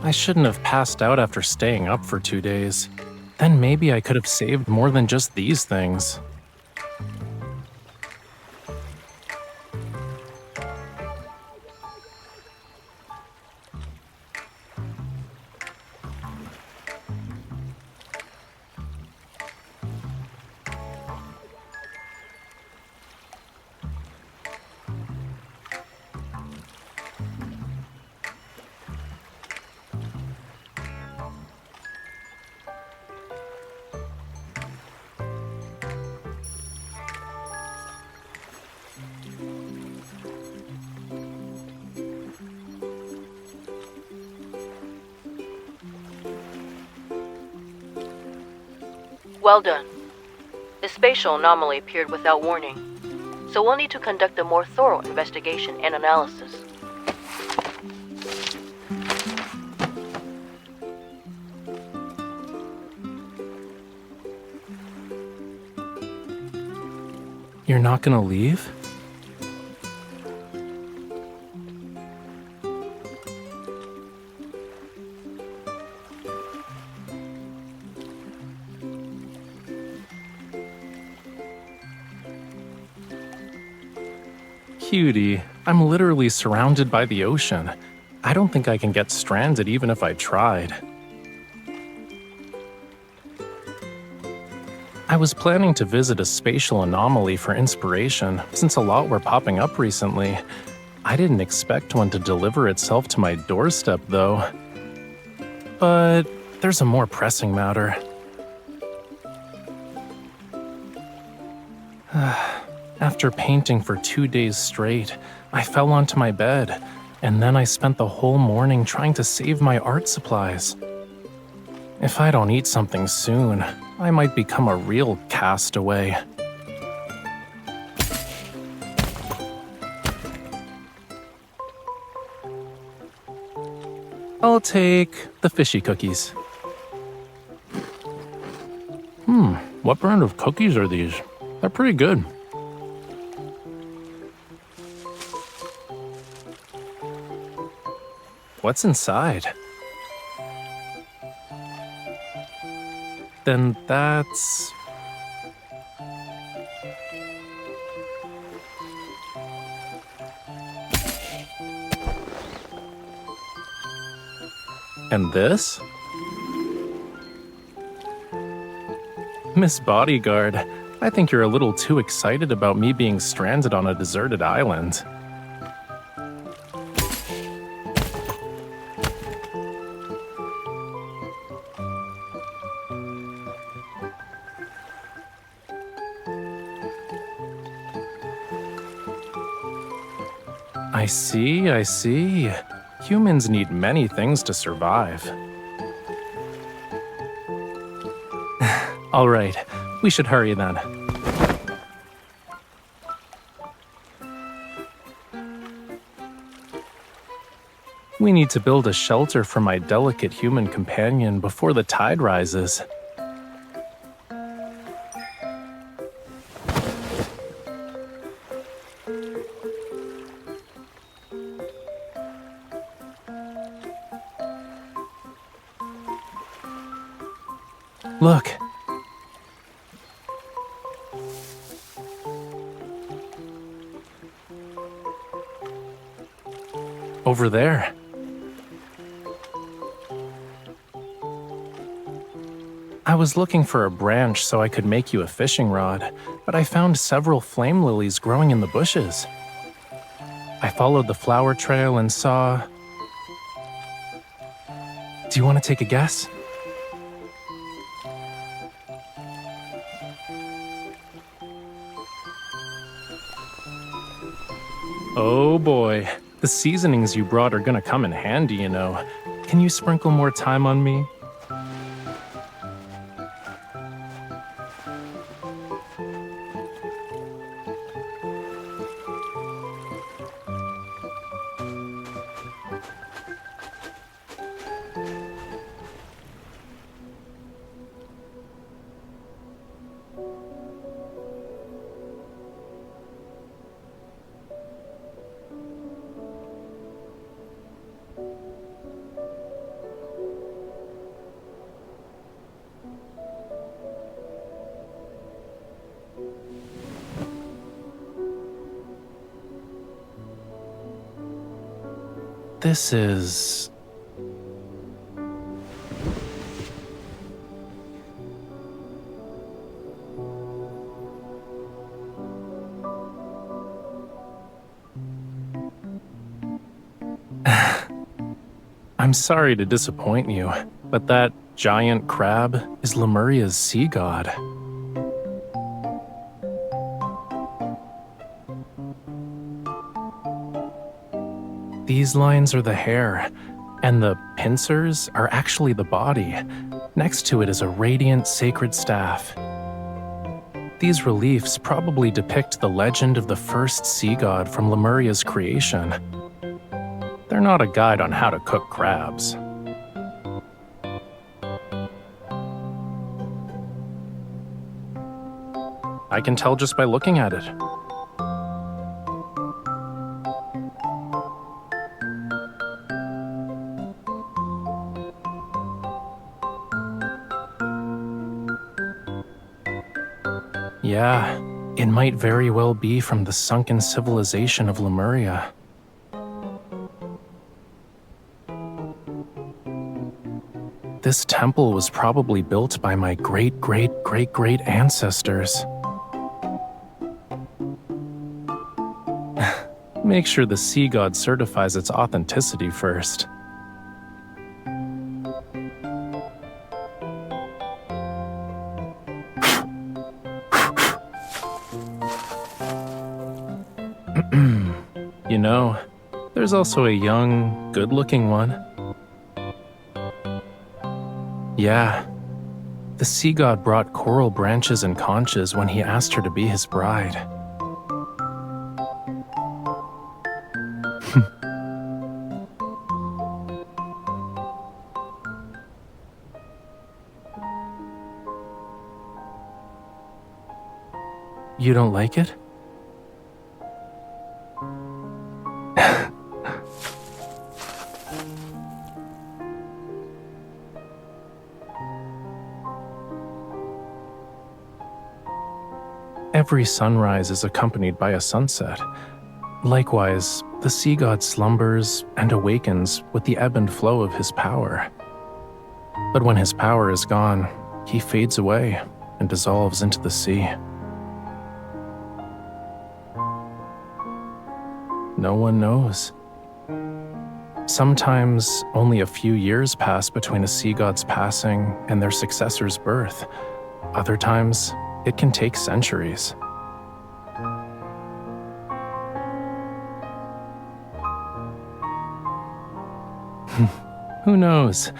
I shouldn't have passed out after staying up for 2 days. Then maybe I could have saved more than just these things. Well done. The spatial anomaly appeared without warning, so we'll need to conduct a more thorough investigation and analysis. You're not gonna leave? Cutie, I'm literally surrounded by the ocean. I don't think I can get stranded even if I tried. I was planning to visit a spatial anomaly for inspiration, since a lot were popping up recently. I didn't expect one to deliver itself to my doorstep, though. But there's a more pressing matter. After painting for 2 days straight, I fell onto my bed, and then I spent the whole morning trying to save my art supplies. If I don't eat something soon, I might become a real castaway. I'll take the fishy cookies. What brand of cookies are these? They're pretty good. What's inside? Then that's... And this? Miss Bodyguard, I think you're a little too excited about me being stranded on a deserted island. I see. Humans need many things to survive. All right, we should hurry then. We need to build a shelter for my delicate human companion before the tide rises. Look. Over there. I was looking for a branch so I could make you a fishing rod, but I found several flame lilies growing in the bushes. I followed the flower trail and saw... Do you want to take a guess? Oh boy, the seasonings you brought are gonna come in handy, you know. Can you sprinkle more thyme on me? This is... I'm sorry to disappoint you, but that giant crab is Lemuria's sea god. These lines are the hair, and the pincers are actually the body. Next to it is a radiant sacred staff. These reliefs probably depict the legend of the first sea god from Lemuria's creation. They're not a guide on how to cook crabs. I can tell just by looking at it. Yeah, it might very well be from the sunken civilization of Lemuria. This temple was probably built by my great-great-great-great ancestors. Make sure the sea god certifies its authenticity first. You know, there's also a young, good-looking one. Yeah, the sea god brought coral branches and conches when he asked her to be his bride. You don't like it? Every sunrise is accompanied by a sunset. Likewise, the sea god slumbers and awakens with the ebb and flow of his power. But when his power is gone, he fades away and dissolves into the sea. No one knows. Sometimes only a few years pass between a sea god's passing and their successor's birth. Other times, it can take centuries. Who knows?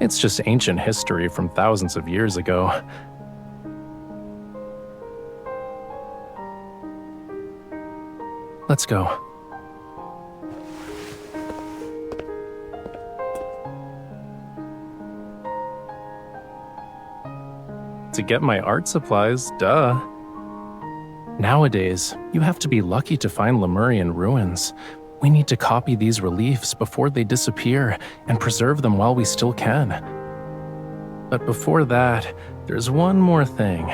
It's just ancient history from thousands of years ago. Let's go. To get my art supplies, duh. Nowadays, you have to be lucky to find Lemurian ruins. We need to copy these reliefs before they disappear and preserve them while we still can. But before that, there's one more thing.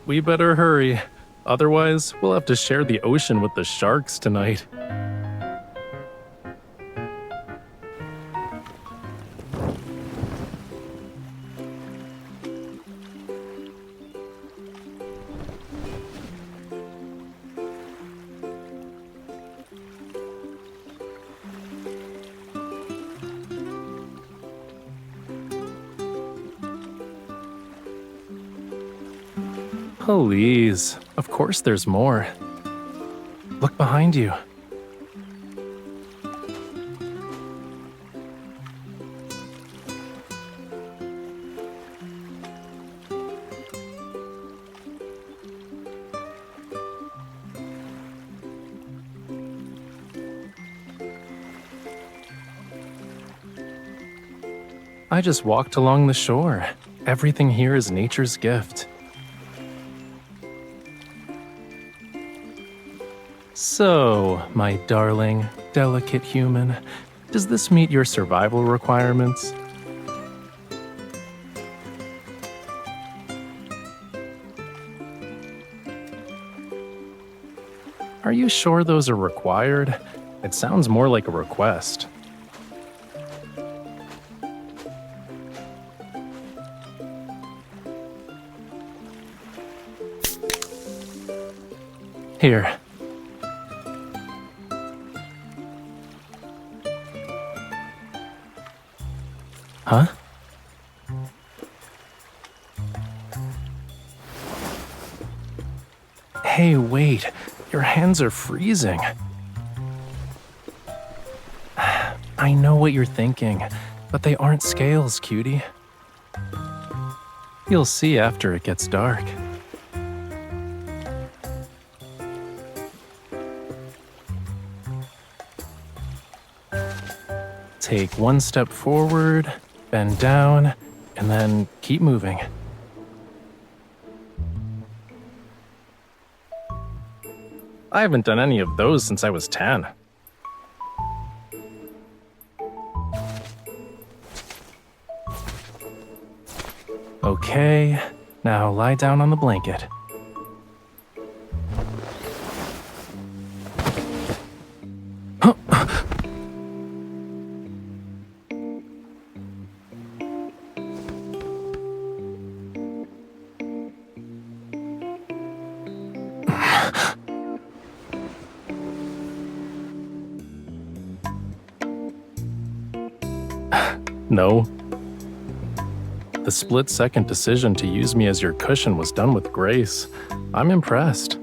We better hurry, otherwise we'll have to share the ocean with the sharks tonight. Please, of course there's more. Look behind you. I just walked along the shore. Everything here is nature's gift. So, my darling, delicate human, does this meet your survival requirements? Are you sure those are required? It sounds more like a request. Here. Huh? Hey, wait. Your hands are freezing. I know what you're thinking, but they aren't scales, cutie. You'll see after it gets dark. Take one step forward, bend down, and then keep moving. I haven't done any of those since I was 10. Okay, now lie down on the blanket. No. The split-second decision to use me as your cushion was done with grace. I'm impressed.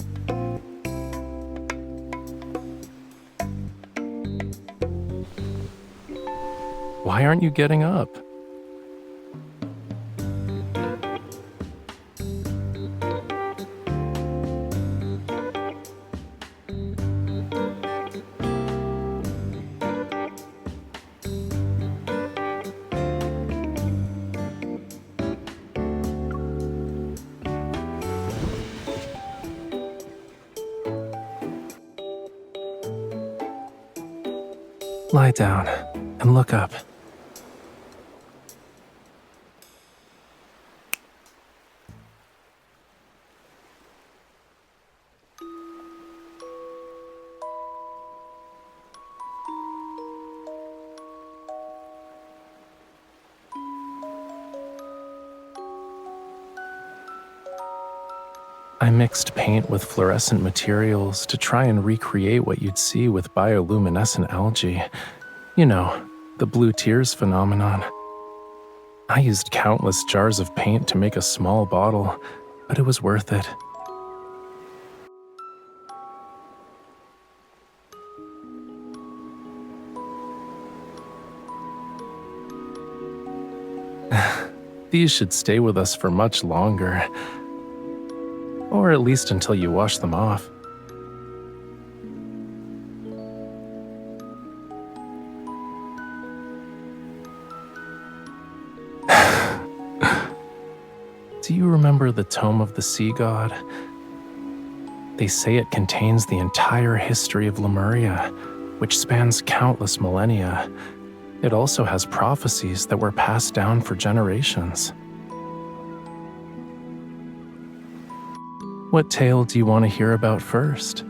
Why aren't you getting up? Lie down and look up. I mixed paint with fluorescent materials to try and recreate what you'd see with bioluminescent algae. You know, the blue tears phenomenon. I used countless jars of paint to make a small bottle, but it was worth it. These should stay with us for much longer. Or at least until you wash them off. Do you remember the Tome of the Sea God? They say it contains the entire history of Lemuria, which spans countless millennia. It also has prophecies that were passed down for generations. What tale do you want to hear about first?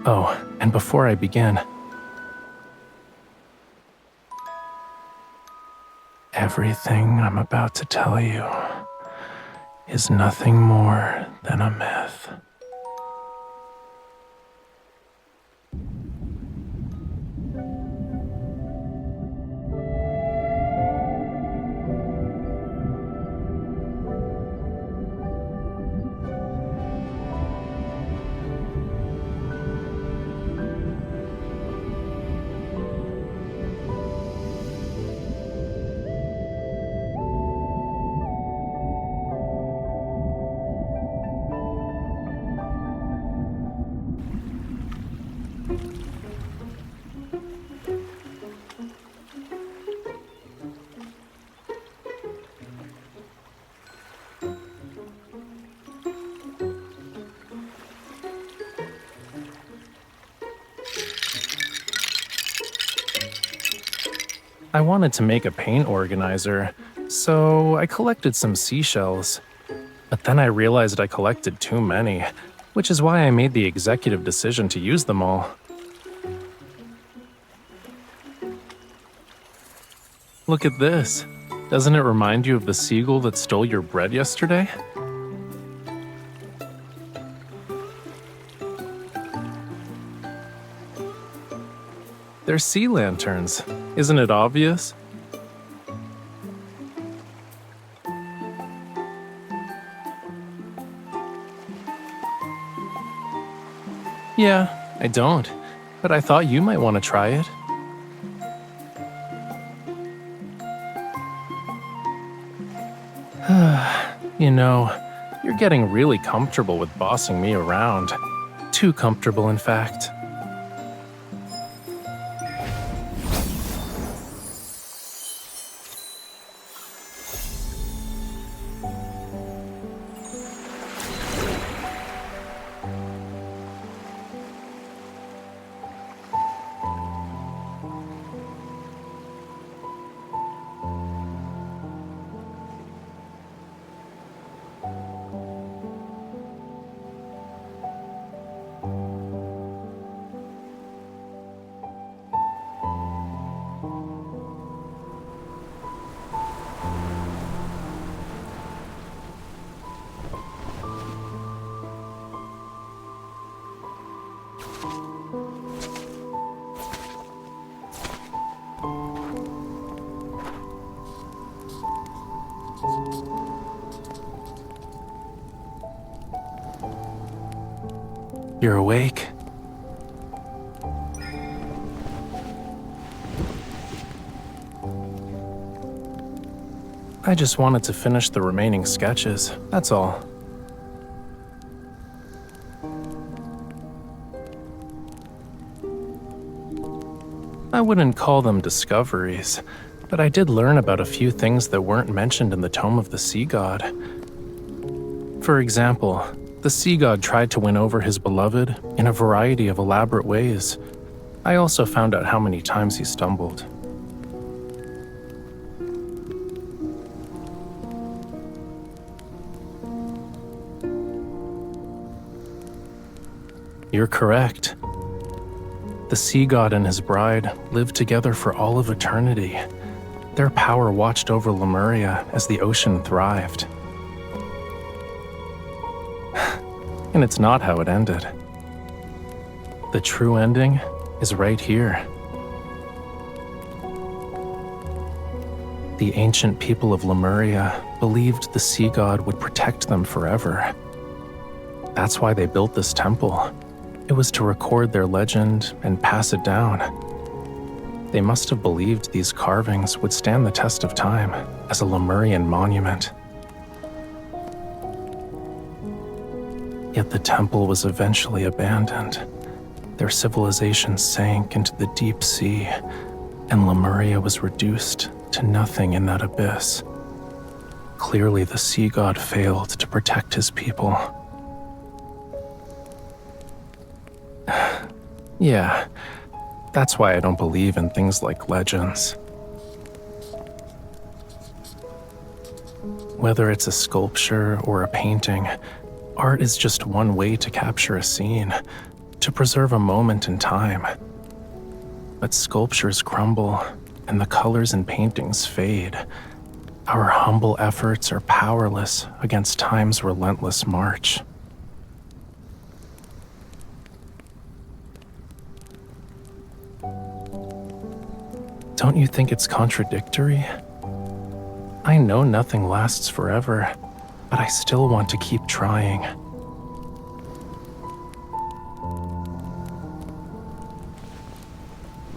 Oh, and before I begin, everything I'm about to tell you is nothing more than a myth. I wanted to make a paint organizer, so I collected some seashells. But then I realized I collected too many, which is why I made the executive decision to use them all. Look at this. Doesn't it remind you of the seagull that stole your bread yesterday? They're sea lanterns. Isn't it obvious? Yeah, I don't, but I thought you might want to try it. You know, you're getting really comfortable with bossing me around. Too comfortable, in fact. You're awake? I just wanted to finish the remaining sketches, that's all. I wouldn't call them discoveries, but I did learn about a few things that weren't mentioned in the Tome of the Sea God. For example, the sea god tried to win over his beloved in a variety of elaborate ways. I also found out how many times he stumbled. You're correct. The sea god and his bride lived together for all of eternity. Their power watched over Lemuria as the ocean thrived. And it's not how it ended. The true ending is right here. The ancient people of Lemuria believed the sea god would protect them forever. That's why they built this temple. It was to record their legend and pass it down. They must have believed these carvings would stand the test of time as a Lemurian monument. Yet the temple was eventually abandoned. Their civilization sank into the deep sea, and Lemuria was reduced to nothing in that abyss. Clearly, the sea god failed to protect his people. Yeah, that's why I don't believe in things like legends. Whether it's a sculpture or a painting, art is just one way to capture a scene, to preserve a moment in time. But sculptures crumble, and the colors in paintings fade. Our humble efforts are powerless against time's relentless march. Don't you think it's contradictory? I know nothing lasts forever, but I still want to keep trying.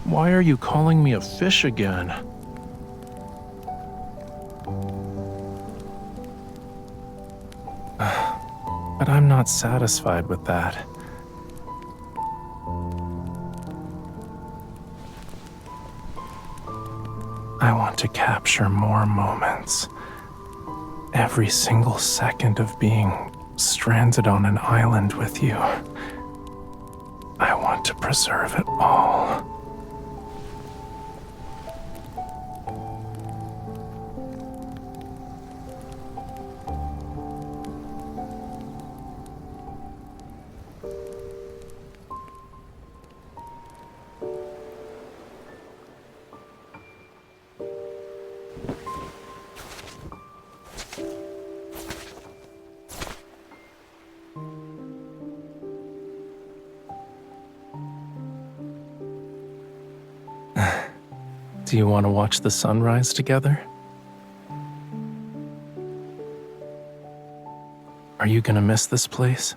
Why are you calling me a fish again? But I'm not satisfied with that. I want to capture more moments. Every single second of being stranded on an island with you. I want to preserve it all. Do you want to watch the sunrise together? Are you gonna miss this place?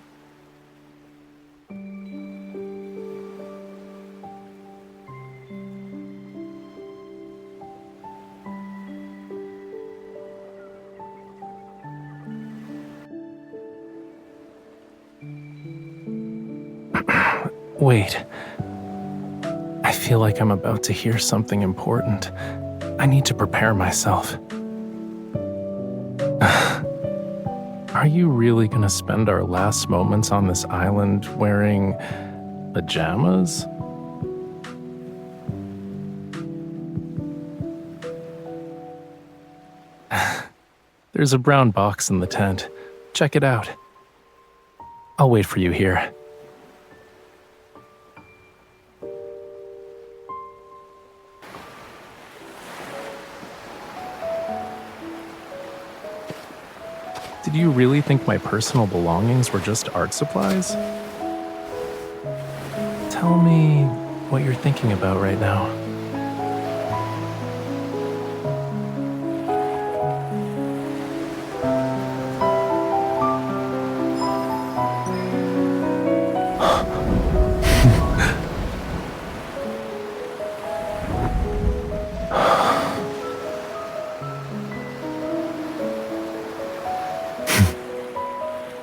Wait. I feel like I'm about to hear something important. I need to prepare myself. Are you really gonna spend our last moments on this island wearing pajamas? There's a brown box in the tent. Check it out. I'll wait for you here. Did you really think my personal belongings were just art supplies? Tell me what you're thinking about right now.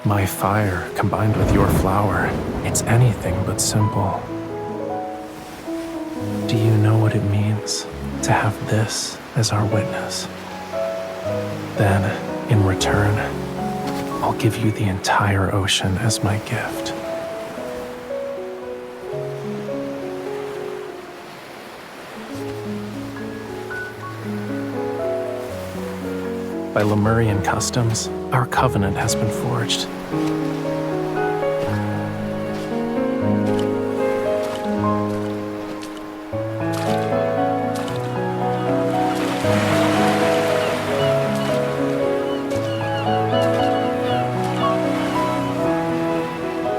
My fire combined with your flower, it's anything but simple. Do you know what it means to have this as our witness? Then, in return, I'll give you the entire ocean as my gift. By Lemurian customs, our covenant has been forged.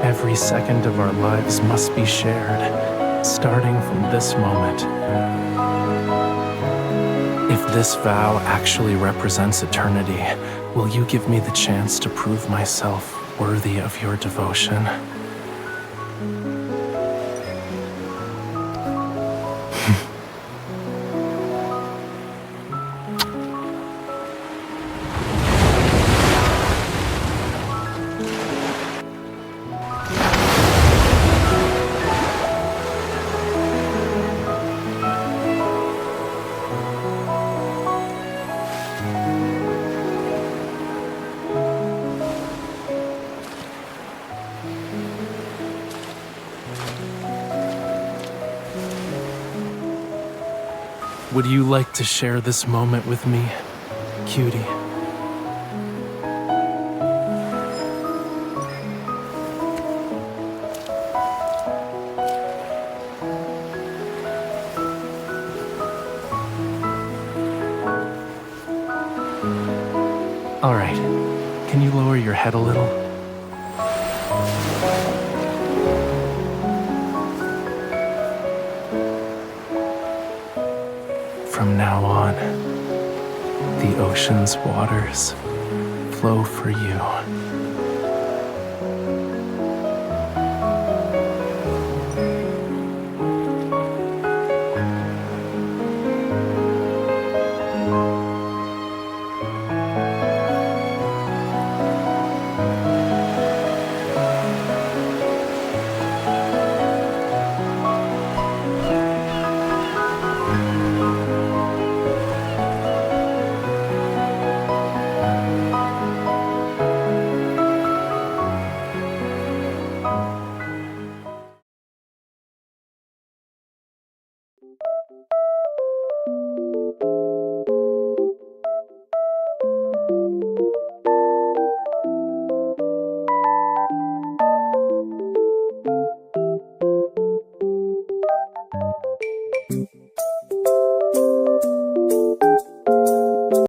Every second of our lives must be shared, starting from this moment. If this vow actually represents eternity, will you give me the chance to prove myself worthy of your devotion? Would you like to share this moment with me, cutie? All right, can you lower your head a little? From now on, the ocean's waters flow for you.